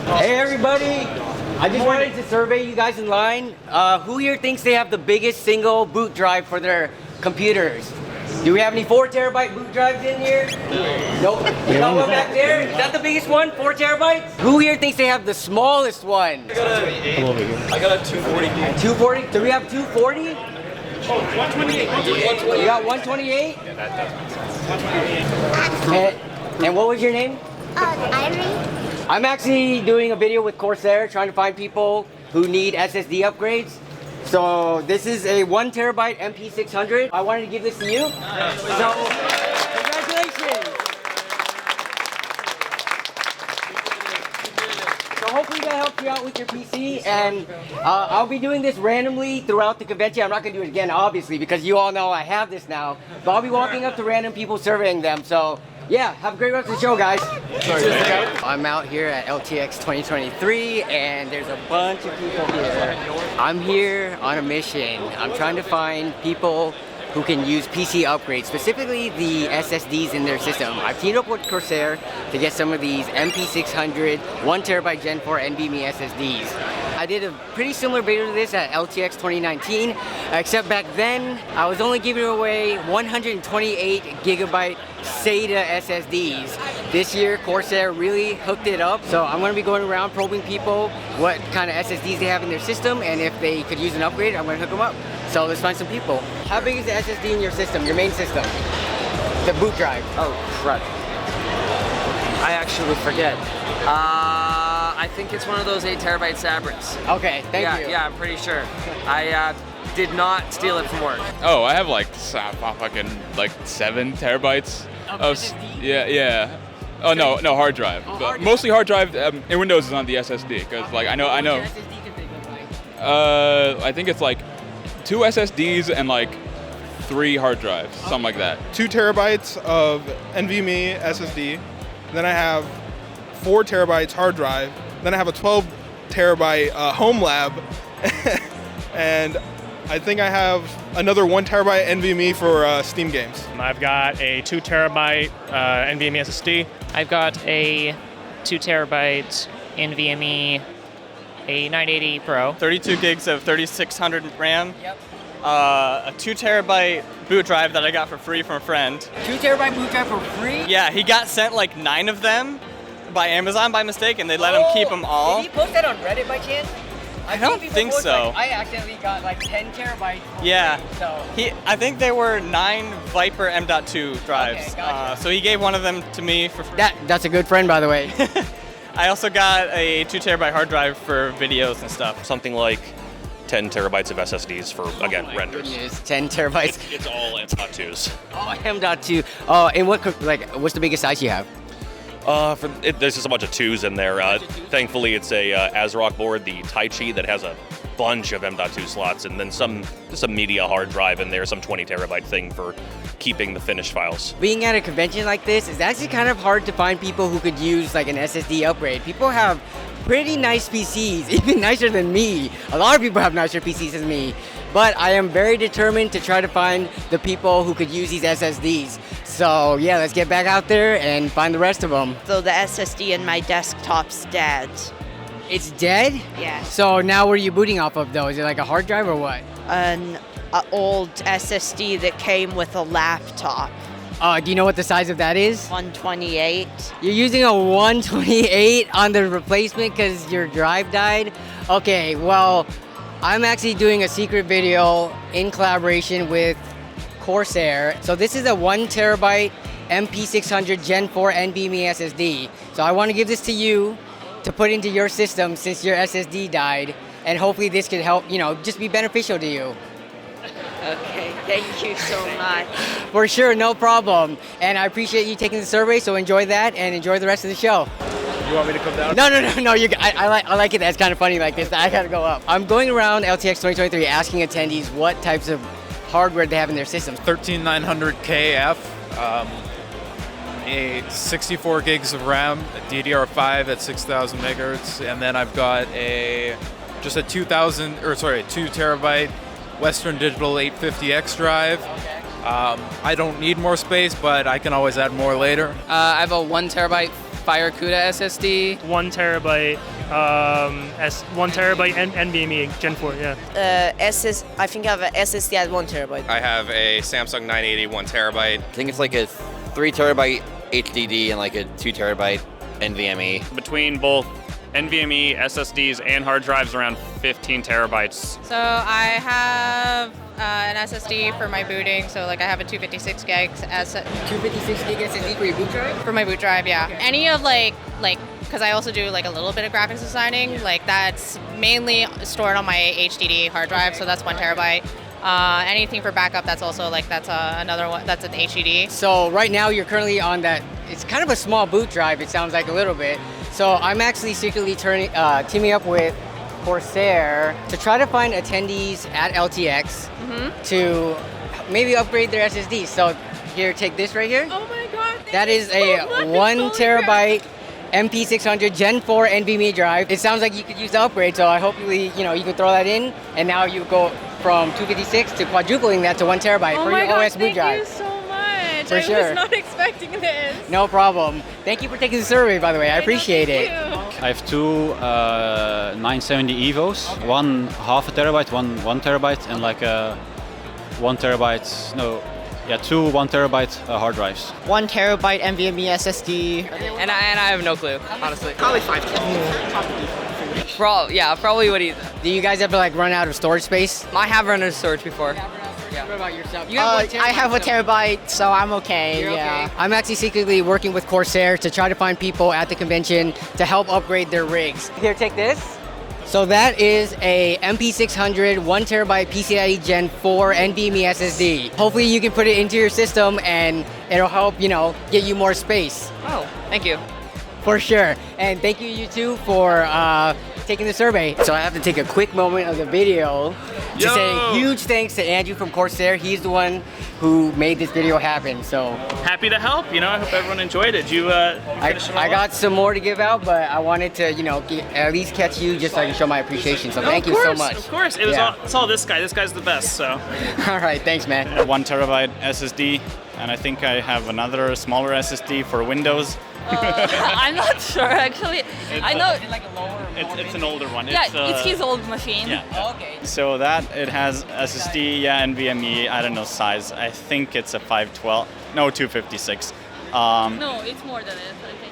Hey everybody! I just wanted to survey you guys in line. Who here thinks they have the biggest single boot drive for their computers? Do we have any 4 terabyte boot drives in here? Nope. You got one back there? Is that the biggest one? 4 terabytes? Who here thinks they have the smallest one? I got a 240. 240? Do we have 240? Oh, 128. You got 128? Yeah, that does make sense. And what was your name? Irene. I'm actually doing a video with Corsair trying to find people who need SSD upgrades. So this is a 1 terabyte MP600. I wanted to give this to you. So congratulations. So hopefully that helps you out with your PC, and I'll be doing this randomly throughout the convention. I'm not going to do it again, obviously, because you all know I have this now. But I'll be walking up to random people surveying them. So yeah, have a great rest of the show, guys. I'm out here at LTX 2023, and there's a bunch of people here. I'm here on a mission. I'm trying to find people who can use PC upgrades, specifically the SSDs in their system. I've teamed up with Corsair to get some of these MP600 1 terabyte Gen 4 NVMe SSDs. I did a pretty similar video to this at LTX 2019, except back then I was only giving away 128 gigabyte SATA SSDs. This year Corsair really hooked it up, so I'm going to be going around probing people what kind of SSDs they have in their system, and if they could use an upgrade, I'm going to hook them up. So let's find some people. How big is the SSD in your system, your main system? The boot drive. Oh, crud. I actually forget. I think it's one of those 8 terabyte Sabrins. Okay, thank you. Yeah, I'm pretty sure. I did not steal it from work. Oh, I have like fucking like 7 terabytes of SSD? Yeah. Oh no, hard drive. Oh, but hard mostly hard drive. In Windows is on the SSD because like I know. What's your SSD config look like? I think it's like 2 SSDs and like 3 hard drives, something like that. 2 terabytes of NVMe SSD. Then I have 4 terabytes hard drive. Then I have a 12 terabyte home lab. And I think I have another 1 terabyte NVMe for Steam games. I've got a 2 terabyte NVMe SSD. I've got a 2 terabyte NVMe, a 980 Pro. 32 gigs of 3600 RAM. Yep. A 2 terabyte boot drive that I got for free from a friend. 2 terabyte boot drive for free? Yeah, he got sent like 9 of them by Amazon by mistake, and they let him keep them all. Did he post that on Reddit by chance? I don't think so. Like, I accidentally got like 10 terabytes. Yeah. Free, so. I think they were 9 Viper M.2 drives. Okay, gotcha. So he gave one of them to me for free. That's a good friend, by the way. I also got a 2 terabyte hard drive for videos and stuff. Something like 10 terabytes of SSDs for, again, renders. Goodness, 10 terabytes. It's all M.2s. Oh, M.2. Oh, and what's the biggest size you have? There's just a bunch of 2s in there. Thankfully, it's a ASRock board, the Taichi, that has a bunch of M.2 slots, and then some media hard drive in there, some 20 terabyte thing for keeping the finished files. Being at a convention like this, it's actually kind of hard to find people who could use like an SSD upgrade. People have pretty nice PCs, even nicer than me. A lot of people have nicer PCs than me. But I am very determined to try to find the people who could use these SSDs. So yeah, let's get back out there and find the rest of them. So the SSD in my desktop's dead. It's dead? Yeah. So now what are you booting off of though? Is it like a hard drive or what? An old SSD that came with a laptop. Do you know what the size of that is? 128. You're using a 128 on the replacement because your drive died? Okay, well, I'm actually doing a secret video in collaboration with Corsair. So this is a 1 terabyte MP600 Gen 4 NVMe SSD. So I want to give this to you to put into your system since your SSD died, and hopefully this could help, just be beneficial to you. Okay, thank you so much. For sure, no problem. And I appreciate you taking the survey, so enjoy that and enjoy the rest of the show. You want me to come down? No. I like it. That's kind of funny like this. I gotta go up. I'm going around LTX 2023 asking attendees what types of hardware they have in their systems. 13900KF, a 64 gigs of RAM, a DDR5 at 6,000 megahertz, and then I've got a 2 terabyte Western Digital 850X drive. I don't need more space, but I can always add more later. I have a 1 terabyte Firecuda SSD. 1 terabyte, 1 terabyte NVMe Gen 4. Yeah. I think I have an SSD at 1 terabyte. I have a Samsung 980 1 terabyte. I think it's like a 3 terabyte HDD and like a 2 terabyte NVMe. Between both NVMe, SSDs, and hard drives, around 15 terabytes. So I have an SSD for my booting, so like I have a 256 gigs as 256 gig SSD for your boot drive? for my boot drive, yeah. Any of like because I also do like a little bit of graphics designing, like that's mainly stored on my HDD hard drive, so that's 1 terabyte. Anything for backup, that's also like another one. That's an HDD. So right now you're currently on that. It's kind of a small boot drive. It sounds like a little bit. So I'm actually secretly teaming up with Corsair to try to find attendees at LTX to maybe upgrade their SSD. So here, take this right here. Oh my god! That is a 1 terabyte MP600 Gen 4 NVMe drive. It sounds like you could use the upgrade. So I hopefully you can throw that in, and now you go from 256 to quadrupling that to 1 terabyte for your OS boot drive. Thank you so much. For sure. I was not expecting this. No problem. Thank you for taking the survey, by the way. I appreciate it. I have two 970 Evos, one half a terabyte, one terabyte, and like a 1 terabyte, two 1 terabyte hard drives. 1 terabyte NVMe SSD. And I have no clue, honestly. Probably 5 Probably what he. Do you guys ever like run out of storage space? I have run out of storage before. What about yourself? I have a terabyte, so I'm okay. You're yeah. okay. I'm actually secretly working with Corsair to try to find people at the convention to help upgrade their rigs. Here, take this. So that is a MP600 1 terabyte PCIe Gen 4 NVMe SSD. Hopefully you can put it into your system and it'll help, get you more space. Oh, thank you. For sure. And thank you two for taking the survey. So I have to take a quick moment of the video to say huge thanks to Andrew from Corsair. He's the one who made this video happen. So happy to help. I hope everyone enjoyed it. You finish it all I got up? some more to give out, but I wanted to, at least catch you just so I can show my appreciation. So thank you so much. Of course. It's all this guy. This guy's the best. So. All right. Thanks, man. 1 terabyte SSD, and I think I have another smaller SSD for Windows. I'm not sure actually. I know it's an older one. Yeah, it's his old machine. Yeah. Oh, okay. So that it has SSD, NVMe. I don't know size. I think it's a 512. No, 256. No, it's more than it. I think.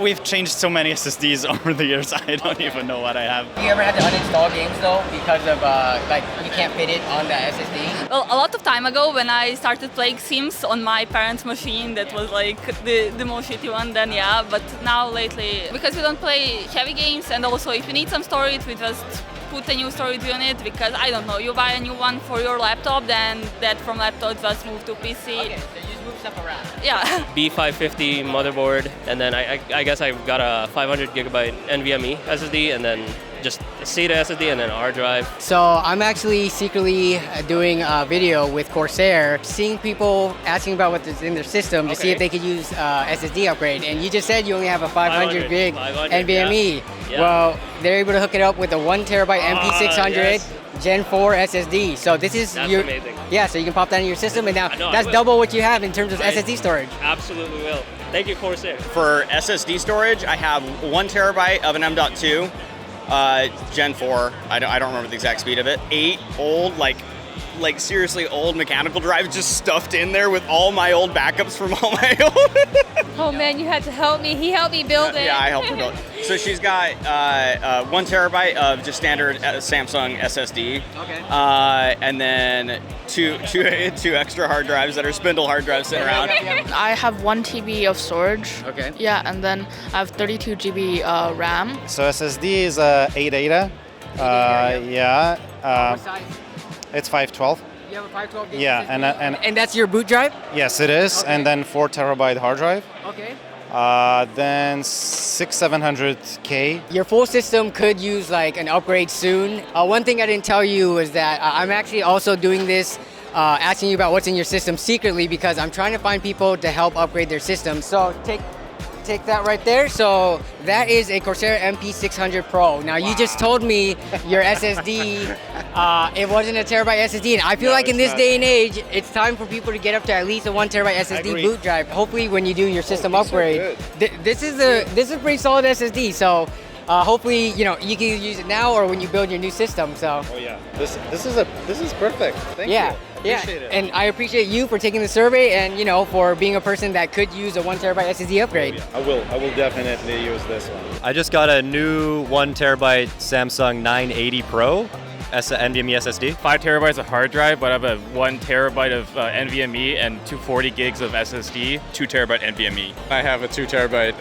We've changed so many SSDs over the years. I don't even know what I have. You ever had to uninstall games though because of you can't fit it on the SSD? Well, a lot of time ago when I started playing Sims on my parents' machine, that was like the most shitty one then, yeah. But now lately, because we don't play heavy games, and also if you need some storage, we just put a new storage unit, because I don't know, you buy a new one for your laptop, then that from laptop just move to PC. Okay, so you just move stuff around. Yeah. B550 motherboard, and then I guess I got a 500 gigabyte NVMe SSD, and then just a SATA SSD, and then a hard drive. So I'm actually secretly doing a video with Corsair, seeing people asking about what's in their system to see if they could use SSD upgrade. And you just said you only have a 500 gig NVMe. Yeah. Well, they're able to hook it up with a 1 terabyte MP600 yes. Gen 4 SSD. So this is That's amazing. Yeah, so you can pop that in your system, and now I that's will. double what you have in terms of SSD storage. Absolutely will. Thank you, Corsair. For SSD storage, I have 1 terabyte of an M.2, Gen 4. I don't remember the exact speed of it. 8 old, like seriously old mechanical drives just stuffed in there with all my old backups from all my old. Oh man, you had to help me. He helped me build it. Yeah, I helped her build it. So she's got 1 terabyte of just standard Samsung SSD. Okay. And then two extra hard drives that are spindle hard drives sitting around. I have 1 TB of storage. Okay. Yeah, and then I have 32 GB RAM. So SSD is 8 ATA. Yeah. What size? It's 512. You have a 512 gig Yeah, SSD? And that's your boot drive? Yes, it is. Okay. And then 4 terabyte hard drive. Okay. Then 700K. Your full system could use like an upgrade soon. One thing I didn't tell you is that I'm actually also doing this, asking you about what's in your system secretly, because I'm trying to find people to help upgrade their systems. So take Take that right there. So that is a Corsair MP600 Pro. Now you just told me your SSD, it wasn't a terabyte SSD, and I feel like in this day and age, it's time for people to get up to at least a 1 terabyte SSD boot drive. Hopefully, when you do your system upgrade, this is a pretty solid SSD. So hopefully, you know, you can use it now or when you build your new system. So. Oh yeah, this is perfect. Thank you. Appreciate it. And I appreciate you for taking the survey and, you know, for being a person that could use a 1 terabyte SSD upgrade. I will definitely use this one. I just got a new 1 terabyte Samsung 980 Pro NVMe SSD. 5 terabytes of hard drive, but I have a 1 terabyte of NVMe and 240 gigs of SSD, 2 terabyte NVMe. I have a 2 terabyte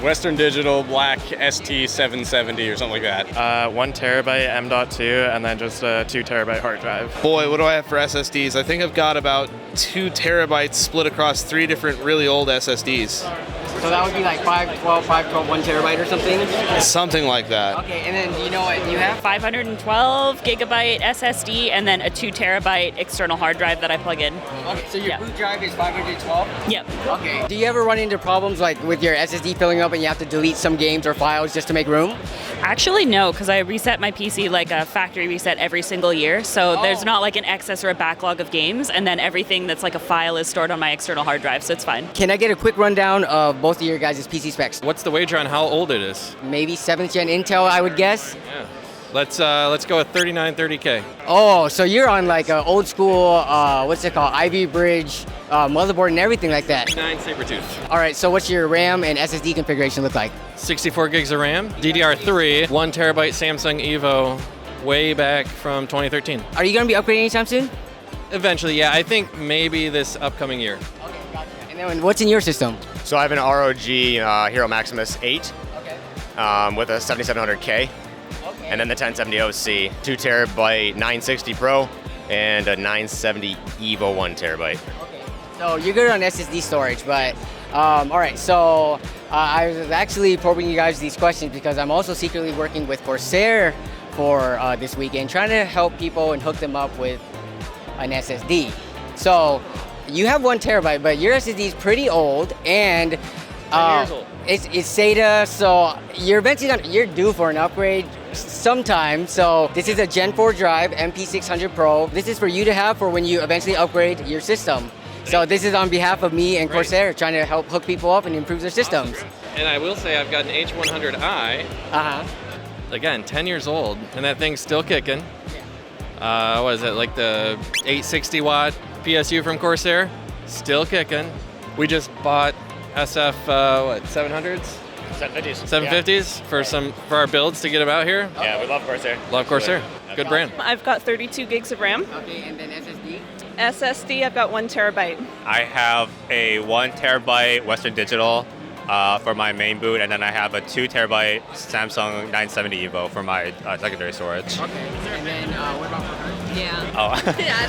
Western Digital Black ST770 or something like that. 1 terabyte M.2 and then just a 2 terabyte hard drive. Boy, what do I have for SSDs? I think I've got about 2 terabytes split across 3 different really old SSDs. So that would be like 512, 1 terabyte or something? Something like that. Okay, and then you know what you have? 512 gigabyte SSD and then a 2 terabyte external hard drive that I plug in. Okay, so your boot drive is 512? Yep. Okay. Do you ever run into problems like with your SSD filling up and you have to delete some games or files just to make room? Actually, no, because I reset my PC like a factory reset every single year. So there's not like an excess or a backlog of games, and then everything that's like a file is stored on my external hard drive, so it's fine. Can I get a quick rundown of both of your guys' PC specs? What's the wager on how old it is? Maybe 7th gen Intel, I would guess. Yeah. Let's go with 3930K. Oh, so you're on like a old school, what's it called, Ivy Bridge motherboard and everything like that. 9 Sabertooth. All right, so what's your RAM and SSD configuration look like? 64 gigs of RAM, DDR3, 1 terabyte Samsung Evo, way back from 2013. Are you gonna be upgrading anytime soon? Eventually, yeah. I think maybe this upcoming year. Okay, gotcha. And then what's in your system? So I have an ROG Hero Maximus 8 with a 7700K. And then the 1070 OC, 2 terabyte 960 Pro, and a 970 Evo 1 terabyte. Okay. So you're good on SSD storage, but all right. So I was actually probing you guys these questions because I'm also secretly working with Corsair for this weekend, trying to help people and hook them up with an SSD. So you have 1 terabyte, but your SSD is pretty old and 10 years old. It's SATA, so you're due for an upgrade sometime. So this is a Gen 4 drive, MP600 Pro. This is for you to have for when you eventually upgrade your system. So this is on behalf of me and Corsair, trying to help hook people up and improve their systems. And I will say I've got an H100i. Again, 10 years old, and that thing's still kicking. What is it, like the 860 watt PSU from Corsair? Still kicking. We just bought SF 700s? 750s for our builds to get them out here. Yeah, we love Corsair. Love Corsair. Good brand. I've got 32 gigs of RAM. Okay, and then SSD? SSD, I've got 1 terabyte. I have a 1 terabyte Western Digital for my main boot, and then I have a 2 terabyte Samsung 970 Evo for my secondary storage. Okay, and then what about for her? Oh,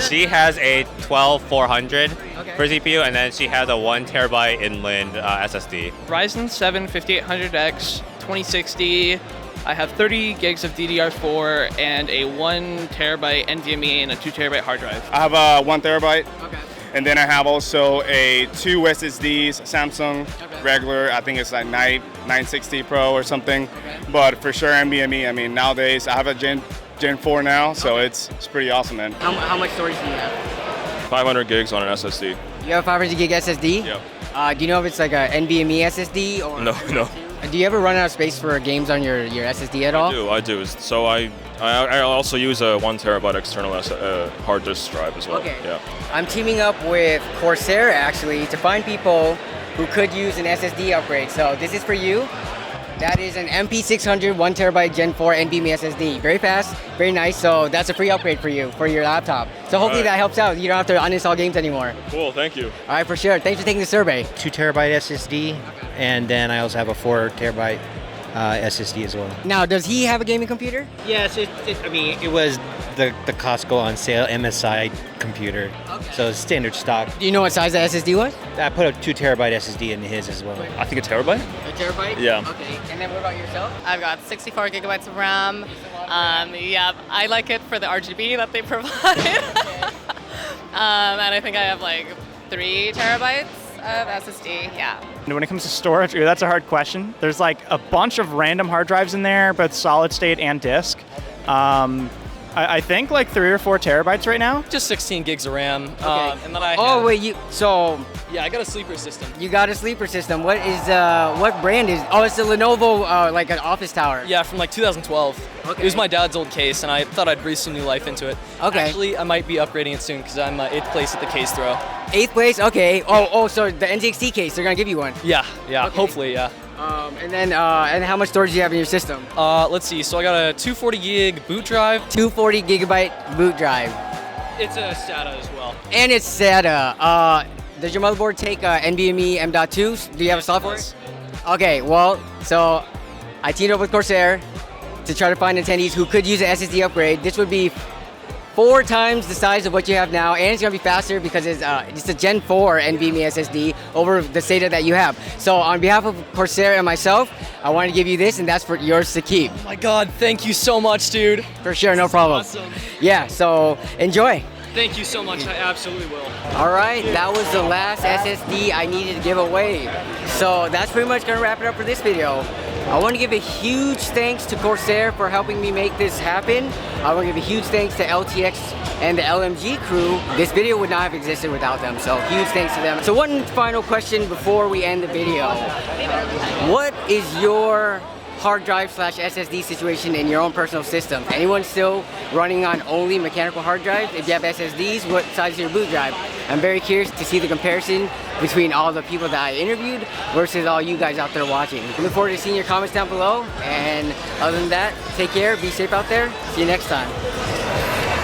she has a 12400 for CPU, and then she has a 1 terabyte inland SSD. Ryzen 7 5800X 2060. I have 30 gigs of DDR4 and a 1 terabyte NVMe and a 2 terabyte hard drive. I have a 1 terabyte. Okay. And then I have also a 2 SSDs, Samsung regular. I think it's like 960 Pro or something. Okay. But for sure NVMe. I mean, nowadays I have a Gen 4 now, so it's pretty awesome, man. How much storage do you have? 500 gigs on an SSD. You have 500 gig SSD? Yep. Do you know if it's like a NVMe SSD or? No. Do you ever run out of space for games on your SSD at all? I do. So I also use a 1 terabyte external hard disk drive as well. Okay. Yeah. I'm teaming up with Corsair actually to find people who could use an SSD upgrade. So this is for you. That is an MP600 1 terabyte Gen 4 NVMe SSD. Very fast, very nice. So that's a free upgrade for you for your laptop. So hopefully that helps out. You don't have to uninstall games anymore. Cool. Thank you. All right, for sure. Thanks for taking the survey. 2 terabyte SSD, and then I also have a 4 terabyte SSD as well. Now, does he have a gaming computer? Yes, it was the Costco on sale MSI computer, so it's standard stock. Do you know what size the SSD was? I put a 2 terabyte SSD in his as well. I think a terabyte. A terabyte? Yeah. Okay. And then what about yourself? I've got 64 gigabytes of RAM. Yeah, I like it for the RGB that they provide. And I think I have like 3 terabytes of SSD. Yeah. When it comes to storage, that's a hard question. There's like a bunch of random hard drives in there, both solid state and disk. I think like 3 or 4 terabytes right now. Just 16 gigs of RAM. And then I Oh wait, yeah, I got a sleeper system. You got a sleeper system. What brand is? Oh, it's the Lenovo, like an office tower. Yeah, from like 2012. Okay. It was my dad's old case, and I thought I'd breathe some new life into it. Okay. Actually, I might be upgrading it soon because I'm 8th place at the case throw. 8th place? Okay. Oh, so the NZXT case, they're gonna give you one. Yeah, Okay. hopefully, yeah. And then, and how much storage do you have in your system? Let's see. So I got a 240 gig boot drive. 240 gigabyte boot drive. It's a SATA as well. And it's SATA. Does your motherboard take NVMe M.2? Do you have a software? Okay, well, so I teamed up with Corsair to try to find attendees who could use an SSD upgrade. This would be 4 times the size of what you have now, and it's gonna be faster because it's a Gen 4 NVMe SSD over the SATA that you have. So on behalf of Corsair and myself, I want to give you this, and that's for yours to keep. Oh my God, thank you so much, dude. For sure, no problem. Awesome. Yeah, so enjoy. Thank you so much. I absolutely will. All right, that was the last SSD I needed to give away. So that's pretty much gonna wrap it up for this video. I want to give a huge thanks to Corsair for helping me make this happen. I want to give a huge thanks to LTX and the LMG crew. This video would not have existed without them, so huge thanks to them. So one final question before we end the video. What is your hard drive / SSD situation in your own personal system? Anyone still running on only mechanical hard drives? If you have SSDs, what size is your boot drive? I'm very curious to see the comparison between all the people that I interviewed versus all you guys out there watching. I look forward to seeing your comments down below, and other than that, take care, be safe out there, see you next time.